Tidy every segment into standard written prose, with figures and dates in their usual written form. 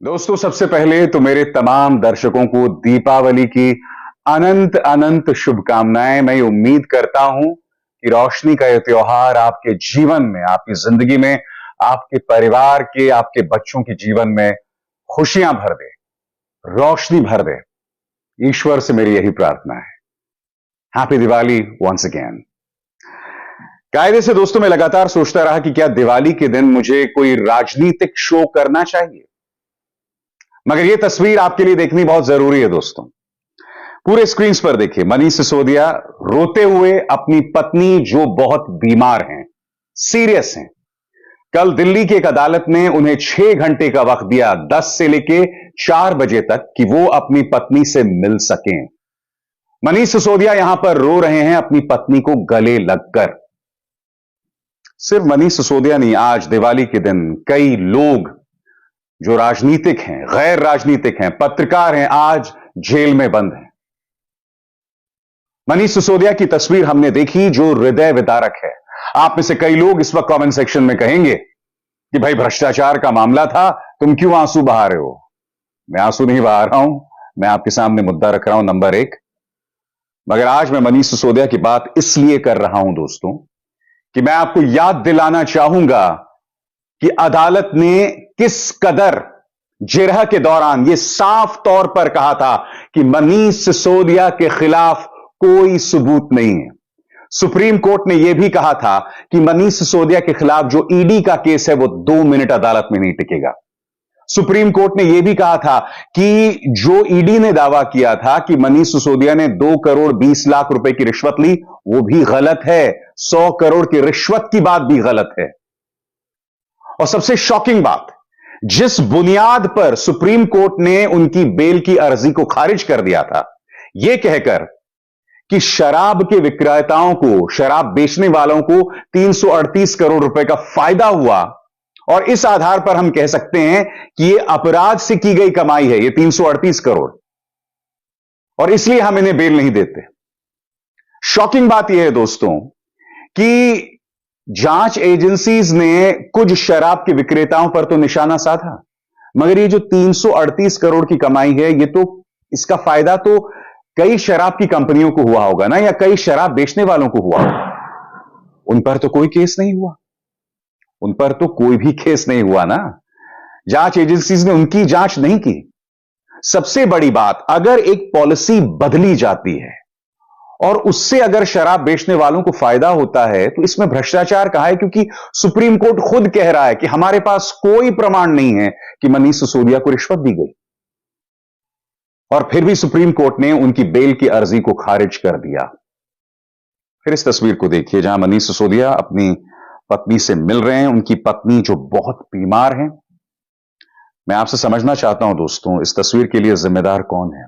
दोस्तों, सबसे पहले तो मेरे तमाम दर्शकों को दीपावली की अनंत अनंत शुभकामनाएं। मैं उम्मीद करता हूं कि रोशनी का यह त्योहार आपके जीवन में, आपकी जिंदगी में, आपके परिवार के, आपके बच्चों के जीवन में खुशियां भर दे, रोशनी भर दे। ईश्वर से मेरी यही प्रार्थना है। Happy Diwali once again. कायदे से दोस्तों, मैं लगातार सोचता रहा कि क्या दिवाली के दिन मुझे कोई राजनीतिक शो करना चाहिए, मगर यह तस्वीर आपके लिए देखनी बहुत जरूरी है दोस्तों। पूरे स्क्रीन पर देखिए, मनीष सिसोदिया रोते हुए अपनी पत्नी जो बहुत बीमार हैं, सीरियस हैं। कल दिल्ली की एक अदालत ने उन्हें 6 घंटे का वक्त दिया, 10 से लेकर 4 बजे तक, कि वो अपनी पत्नी से मिल सकें। मनीष सिसोदिया यहां पर रो रहे हैं अपनी पत्नी को गले लगकर। सिर्फ मनीष सिसोदिया नहीं, आज दिवाली के दिन कई लोग जो राजनीतिक हैं, गैर राजनीतिक हैं, पत्रकार हैं, आज जेल में बंद हैं। मनीष सिसोदिया की तस्वीर हमने देखी जो हृदय विदारक है। आप में से कई लोग इस वक्त कमेंट सेक्शन में कहेंगे कि भाई, भ्रष्टाचार का मामला था, तुम क्यों आंसू बहा रहे हो? मैं आंसू नहीं बहा रहा हूं, मैं आपके सामने मुद्दा रख रहा हूं नंबर 1। मगर आज मैं मनीष सिसोदिया की बात इसलिए कर रहा हूं दोस्तों कि मैं आपको याद दिलाना चाहूंगा कि अदालत ने किस कदर जिरह के दौरान यह साफ तौर पर कहा था कि मनीष सिसोदिया के खिलाफ कोई सबूत नहीं है। सुप्रीम कोर्ट ने यह भी कहा था कि मनीष सिसोदिया के खिलाफ जो ईडी का केस है वो 2 मिनट अदालत में नहीं टिकेगा। सुप्रीम कोर्ट ने यह भी कहा था कि जो ईडी ने दावा किया था कि मनीष सिसोदिया ने 2 करोड़ 20 लाख रुपए की रिश्वत ली, वो भी गलत है। 100 करोड़ की रिश्वत की बात भी गलत है। और सबसे शॉकिंग बात, जिस बुनियाद पर सुप्रीम कोर्ट ने उनकी बेल की अर्जी को खारिज कर दिया था, यह कहकर कि शराब के विक्रेताओं को, शराब बेचने वालों को 338 करोड़ रुपए का फायदा हुआ, और इस आधार पर हम कह सकते हैं कि यह अपराध से की गई कमाई है, यह 338 करोड़, और इसलिए हम इन्हें बेल नहीं देते। शॉकिंग बात यह है दोस्तों कि जांच एजेंसीज ने कुछ शराब के विक्रेताओं पर तो निशाना साधा, मगर ये जो 338 करोड़ की कमाई है, ये तो, इसका फायदा तो कई शराब की कंपनियों को हुआ होगा ना, या कई शराब बेचने वालों को हुआ होगा। उन पर तो कोई केस नहीं हुआ, उन पर तो कोई भी केस नहीं हुआ ना। जांच एजेंसीज ने उनकी जांच नहीं की। सबसे बड़ी बात, अगर एक पॉलिसी बदली जाती है और उससे अगर शराब बेचने वालों को फायदा होता है, तो इसमें भ्रष्टाचार कहां है? क्योंकि सुप्रीम कोर्ट खुद कह रहा है कि हमारे पास कोई प्रमाण नहीं है कि मनीष सिसोदिया को रिश्वत दी गई, और फिर भी सुप्रीम कोर्ट ने उनकी बेल की अर्जी को खारिज कर दिया। फिर इस तस्वीर को देखिए जहां मनीष सिसोदिया अपनी पत्नी से मिल रहे हैं, उनकी पत्नी जो बहुत बीमार है। मैं आपसे समझना चाहता हूं दोस्तों, इस तस्वीर के लिए जिम्मेदार कौन है?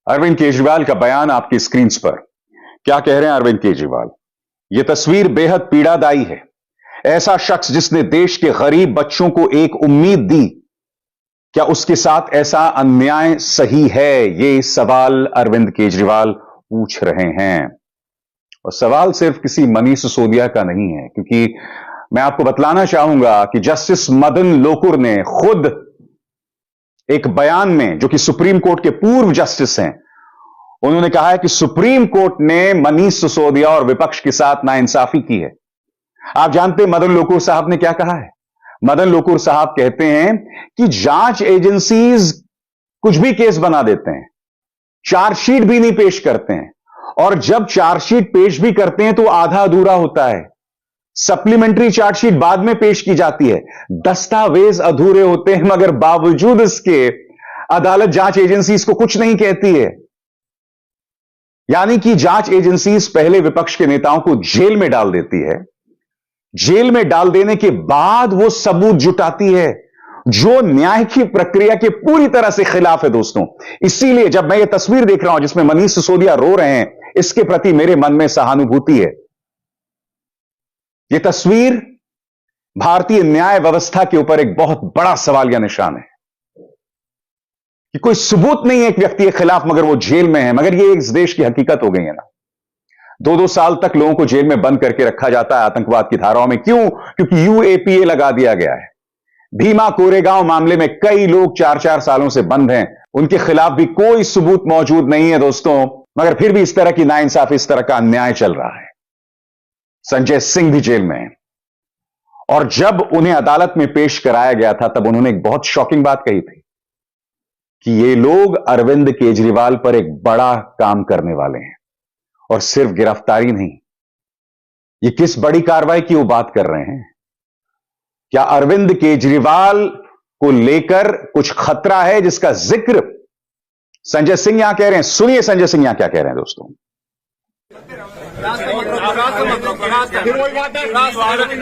अरविंद केजरीवाल का बयान आपकी स्क्रीन पर। क्या कह रहे हैं अरविंद केजरीवाल? यह तस्वीर बेहद पीड़ादायी है। ऐसा शख्स जिसने देश के गरीब बच्चों को एक उम्मीद दी, क्या उसके साथ ऐसा अन्याय सही है? ये सवाल अरविंद केजरीवाल पूछ रहे हैं। और सवाल सिर्फ किसी मनीष सिसोदिया का नहीं है, क्योंकि मैं आपको बतलाना चाहूंगा कि जस्टिस मदन लोकुर ने खुद एक बयान में, जो कि सुप्रीम कोर्ट के पूर्व जस्टिस हैं, उन्होंने कहा है कि सुप्रीम कोर्ट ने मनीष सिसोदिया और विपक्ष के साथ नाइंसाफी की है। आप जानते हैं मदन लोकुर साहब ने क्या कहा है? मदन लोकुर साहब कहते हैं कि जांच एजेंसीज कुछ भी केस बना देते हैं, चार्जशीट भी नहीं पेश करते हैं, और जब चार्जशीट पेश भी करते हैं तो आधा अधूरा होता है। सप्लीमेंट्री चार्जशीट बाद में पेश की जाती है, दस्तावेज अधूरे होते हैं, मगर बावजूद इसके अदालत जांच एजेंसीज को कुछ नहीं कहती है। यानी कि जांच एजेंसीज पहले विपक्ष के नेताओं को जेल में डाल देती है, जेल में डाल देने के बाद वो सबूत जुटाती है, जो न्याय की प्रक्रिया के पूरी तरह से खिलाफ है दोस्तों। इसीलिए जब मैं ये तस्वीर देख रहा हूं जिसमें मनीष सिसोदिया रो रहे हैं, इसके प्रति मेरे मन में सहानुभूति है। यह तस्वीर भारतीय न्याय व्यवस्था के ऊपर एक बहुत बड़ा सवाल या निशान है कि कोई सबूत नहीं है एक व्यक्ति के खिलाफ, मगर वो जेल में है। मगर ये इस देश की हकीकत हो गई है ना। 2-2 साल तक लोगों को जेल में बंद करके रखा जाता है आतंकवाद की धाराओं में। क्यों? क्योंकि यूएपीए लगा दिया गया है। भीमा कोरेगांव मामले में कई लोग 4-4 सालों से बंद हैं, उनके खिलाफ भी कोई सबूत मौजूद नहीं है दोस्तों, मगर फिर भी इस तरह की नाइंसाफी, इस तरह का अन्याय चल रहा है। संजय सिंह भी जेल में है, और जब उन्हें अदालत में पेश कराया गया था तब उन्होंने एक बहुत शॉकिंग बात कही थी कि ये लोग अरविंद केजरीवाल पर एक बड़ा काम करने वाले हैं, और सिर्फ गिरफ्तारी नहीं, ये किस बड़ी कार्रवाई की वो बात कर रहे हैं? क्या अरविंद केजरीवाल को लेकर कुछ खतरा है जिसका जिक्र संजय सिंह यहां कह रहे हैं? सुनिए संजय सिंह यहां क्या कह रहे हैं दोस्तों।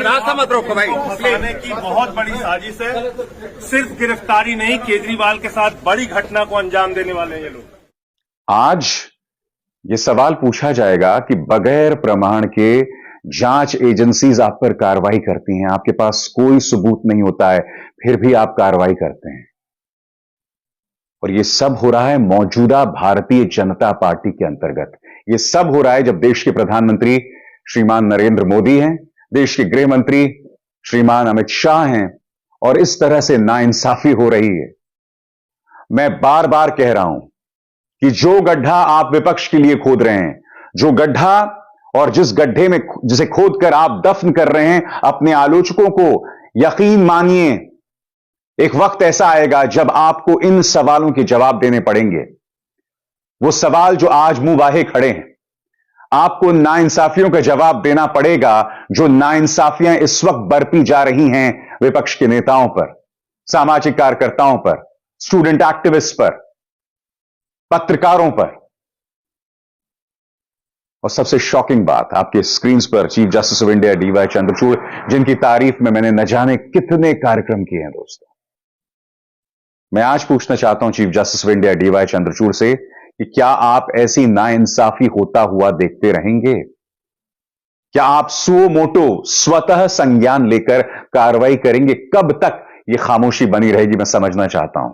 रास्ता मत रोको भाई, फंसाने की बहुत बड़ी साजिश है। सिर्फ गिरफ्तारी नहीं, केजरीवाल के साथ बड़ी घटना को अंजाम देने वाले हैं ये लोग। आज ये सवाल पूछा जाएगा कि बगैर प्रमाण के जांच एजेंसीज आप पर कार्रवाई करती हैं, आपके पास कोई सबूत नहीं होता है, फिर भी आप कार्रवाई करते हैं। और ये सब हो रहा है मौजूदा भारतीय जनता पार्टी के अंतर्गत। ये सब हो रहा है जब देश के प्रधानमंत्री श्रीमान नरेंद्र मोदी हैं, देश के गृह मंत्री श्रीमान अमित शाह हैं, और इस तरह से नाइंसाफी हो रही है। मैं बार बार कह रहा हूं कि जो गड्ढा आप विपक्ष के लिए खोद रहे हैं, जो गड्ढा और जिस गड्ढे में जिसे खोदकर आप दफन कर रहे हैं अपने आलोचकों को, यकीन मानिए एक वक्त ऐसा आएगा जब आपको इन सवालों के जवाब देने पड़ेंगे। वो सवाल जो आज मुंह बाहे खड़े हैं, आपको नाइंसाफियों का जवाब देना पड़ेगा, जो नाइंसाफियां इस वक्त बरती जा रही हैं विपक्ष के नेताओं पर, सामाजिक कार्यकर्ताओं पर, स्टूडेंट एक्टिविस्ट पर, पत्रकारों पर। और सबसे शॉकिंग बात, आपके स्क्रीन पर chief justice of India DY Chandrachud, जिनकी तारीफ में मैंने न जाने कितने कार्यक्रम किए हैं दोस्तों। मैं आज पूछना चाहता हूं chief justice of India DY Chandrachud से कि क्या आप ऐसी नाइंसाफी होता हुआ देखते रहेंगे? क्या आप सुओ मोटो स्वतः संज्ञान लेकर कार्रवाई करेंगे? कब तक यह खामोशी बनी रहेगी, मैं समझना चाहता हूं।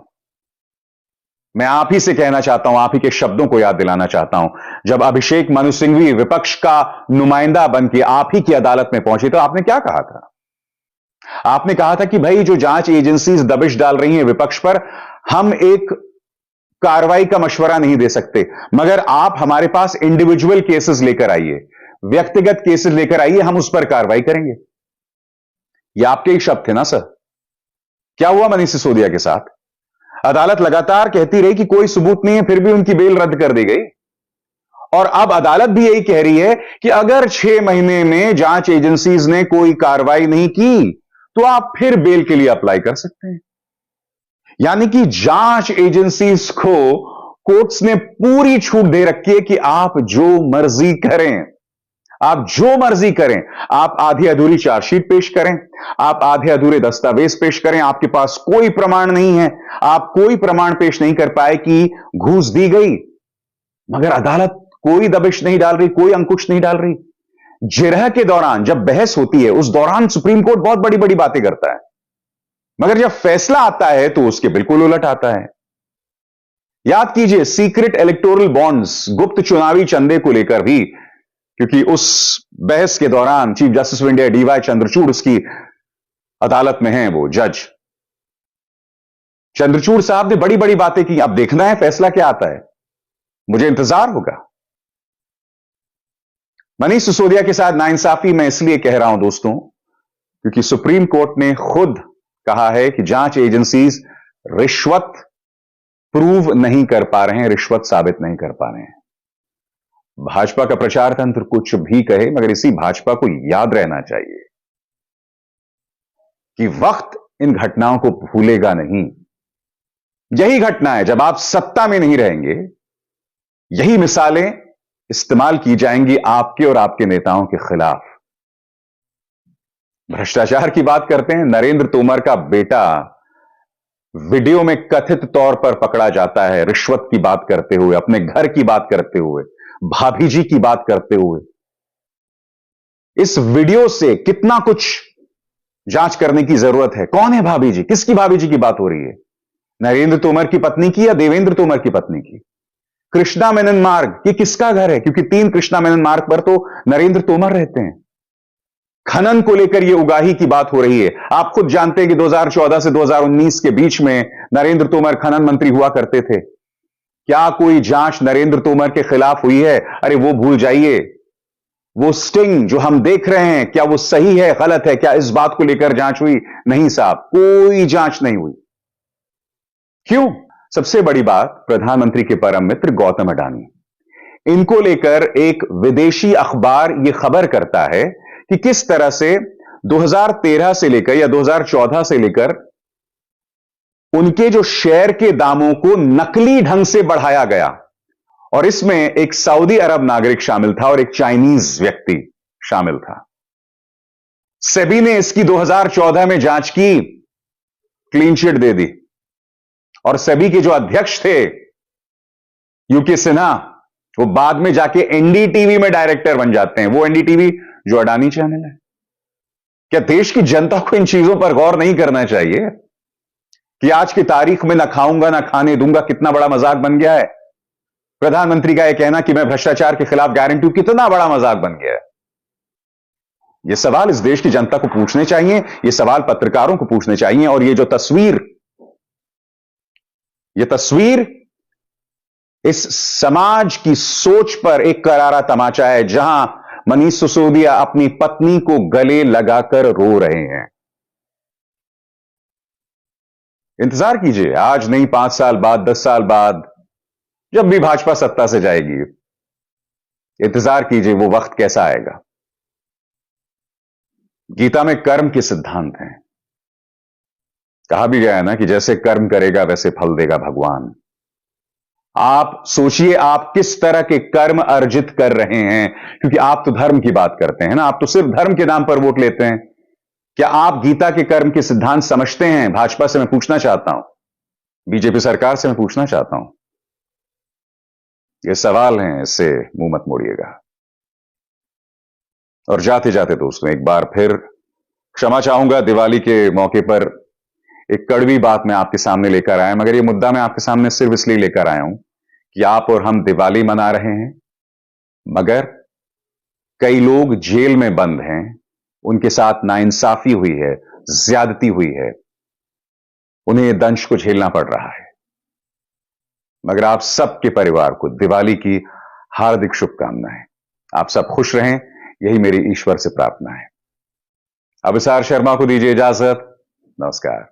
मैं आप ही से कहना चाहता हूं, आप ही के शब्दों को याद दिलाना चाहता हूं। जब अभिषेक मनु सिंघवी विपक्ष का नुमाइंदा बनकर आप ही की अदालत में पहुंचे तो आपने क्या कहा था? आपने कहा था कि भाई जो जांच एजेंसीज दबिश डाल रही हैं विपक्ष पर, हम एक कार्रवाई का मशवरा नहीं दे सकते, मगर आप हमारे पास इंडिविजुअल केसेस लेकर आइए, व्यक्तिगत केसेस लेकर आइए, हम उस पर कार्रवाई करेंगे। यह आपके ही शब्द थे ना सर? क्या हुआ मनीष सिसोदिया के साथ? अदालत लगातार कहती रही कि कोई सबूत नहीं है, फिर भी उनकी बेल रद्द कर दी गई। और अब अदालत भी यही कह रही है कि अगर 6 महीने में जांच एजेंसीज ने कोई कार्रवाई नहीं की तो आप फिर बेल के लिए अप्लाई कर सकते हैं। यानी कि जांच एजेंसीज को कोर्ट्स ने पूरी छूट दे रखी है कि आप जो मर्जी करें, आप जो मर्जी करें, आप आधी अधूरी चार्जशीट पेश करें, आप आधे अधूरे दस्तावेज पेश करें, आपके पास कोई प्रमाण नहीं है, आप कोई प्रमाण पेश नहीं कर पाए कि घूस दी गई, मगर अदालत कोई दबिश नहीं डाल रही, कोई अंकुश नहीं डाल रही। जिरह के दौरान जब बहस होती है, उस दौरान सुप्रीम कोर्ट बहुत बड़ी बड़ी बातें करता है, मगर जब फैसला आता है तो उसके बिल्कुल उलट आता है। याद कीजिए सीक्रेट इलेक्टोरल बॉन्ड्स, गुप्त चुनावी चंदे को लेकर भी, क्योंकि उस बहस के दौरान chief justice of India DY Chandrachud उसकी अदालत में हैं, वो जज चंद्रचूड़ साहब ने बड़ी बड़ी बातें की। अब देखना है फैसला क्या आता है, मुझे इंतजार होगा। मनीष सिसोदिया के साथ नाइंसाफी मैं इसलिए कह रहा हूं दोस्तों, क्योंकि सुप्रीम कोर्ट ने खुद कहा है कि जांच एजेंसीज रिश्वत प्रूव नहीं कर पा रहे हैं, रिश्वत साबित नहीं कर पा रहे हैं। भाजपा का प्रचार तंत्र कुछ भी कहे, मगर इसी भाजपा को याद रहना चाहिए कि वक्त इन घटनाओं को भूलेगा नहीं। यही घटना है, जब आप सत्ता में नहीं रहेंगे, यही मिसालें इस्तेमाल की जाएंगी आपके और आपके नेताओं के खिलाफ। भ्रष्टाचार की बात करते हैं, नरेंद्र तोमर का बेटा वीडियो में कथित तौर पर पकड़ा जाता है रिश्वत की बात करते हुए, अपने घर की बात करते हुए, भाभी जी की बात करते हुए। इस वीडियो से कितना कुछ जांच करने की जरूरत है। कौन है भाभी जी? किसकी भाभी जी की बात हो रही है? नरेंद्र तोमर की पत्नी की या देवेंद्र तोमर की पत्नी की? कृष्णा मेनन मार्ग, ये किसका घर है? क्योंकि 3 कृष्णा मेनन मार्ग पर तो नरेंद्र तोमर रहते हैं। खनन को लेकर यह उगाही की बात हो रही है। आप खुद जानते हैं कि 2014 से 2019 के बीच में नरेंद्र तोमर खनन मंत्री हुआ करते थे। क्या कोई जांच नरेंद्र तोमर के खिलाफ हुई है? अरे वो भूल जाइए। वो स्टिंग जो हम देख रहे हैं, क्या वो सही है, गलत है? क्या इस बात को लेकर जांच हुई? नहीं साहब, कोई जांच नहीं हुई। क्यों? सबसे बड़ी बात, प्रधानमंत्री के परम मित्र गौतम अडानी, इनको लेकर एक विदेशी अखबार यह खबर करता है कि किस तरह से 2013 से लेकर या 2014 से लेकर उनके जो शेयर के दामों को नकली ढंग से बढ़ाया गया, और इसमें एक सऊदी अरब नागरिक शामिल था और एक चाइनीज व्यक्ति शामिल था। सेबी ने इसकी 2014 में जांच की, क्लीन चिट दे दी, और सेबी के जो अध्यक्ष थे यूके सिन्हा, वो बाद में जाके एनडीटीवी में डायरेक्टर बन जाते हैं। वो एनडीटीवी जो अडानी चैनल है। क्या देश की जनता को इन चीजों पर गौर नहीं करना चाहिए कि आज की तारीख में ना खाऊंगा ना खाने दूंगा कितना बड़ा मजाक बन गया है? प्रधानमंत्री का यह कहना कि मैं भ्रष्टाचार के खिलाफ गारंटी हूं, कितना बड़ा मजाक बन गया है। यह सवाल इस देश की जनता को पूछने चाहिए, यह सवाल पत्रकारों को पूछने चाहिए। और यह तस्वीर इस समाज की सोच पर एक करारा तमाचा है, जहां मनीष सिसोदिया अपनी पत्नी को गले लगाकर रो रहे हैं। इंतजार कीजिए, आज नहीं 5 साल बाद, 10 साल बाद, जब भी भाजपा सत्ता से जाएगी, इंतजार कीजिए वो वक्त कैसा आएगा। गीता में कर्म के सिद्धांत हैं। कहा भी गया है ना कि जैसे कर्म करेगा वैसे फल देगा भगवान। आप सोचिए आप किस तरह के कर्म अर्जित कर रहे हैं, क्योंकि आप तो धर्म की बात करते हैं ना, आप तो सिर्फ धर्म के नाम पर वोट लेते हैं। क्या आप गीता के कर्म के सिद्धांत समझते हैं? भाजपा से मैं पूछना चाहता हूं, बीजेपी सरकार से मैं पूछना चाहता हूं। ये सवाल हैं, इससे मुंह मत मोड़िएगा। और जाते जाते दोस्तों, एक बार फिर क्षमा चाहूंगा, दिवाली के मौके पर एक कड़वी बात मैं आपके सामने लेकर आया, मगर यह मुद्दा मैं आपके सामने सिर्फ इसलिए लेकर आया हूं कि आप और हम दिवाली मना रहे हैं, मगर कई लोग जेल में बंद हैं, उनके साथ नाइंसाफी हुई है, ज्यादती हुई है, उन्हें दंश को झेलना पड़ रहा है। मगर आप सबके परिवार को दिवाली की हार्दिक शुभकामनाएं। आप सब खुश रहें, यही मेरी ईश्वर से प्रार्थना है। अभिसार शर्मा को दीजिए इजाजत। नमस्कार।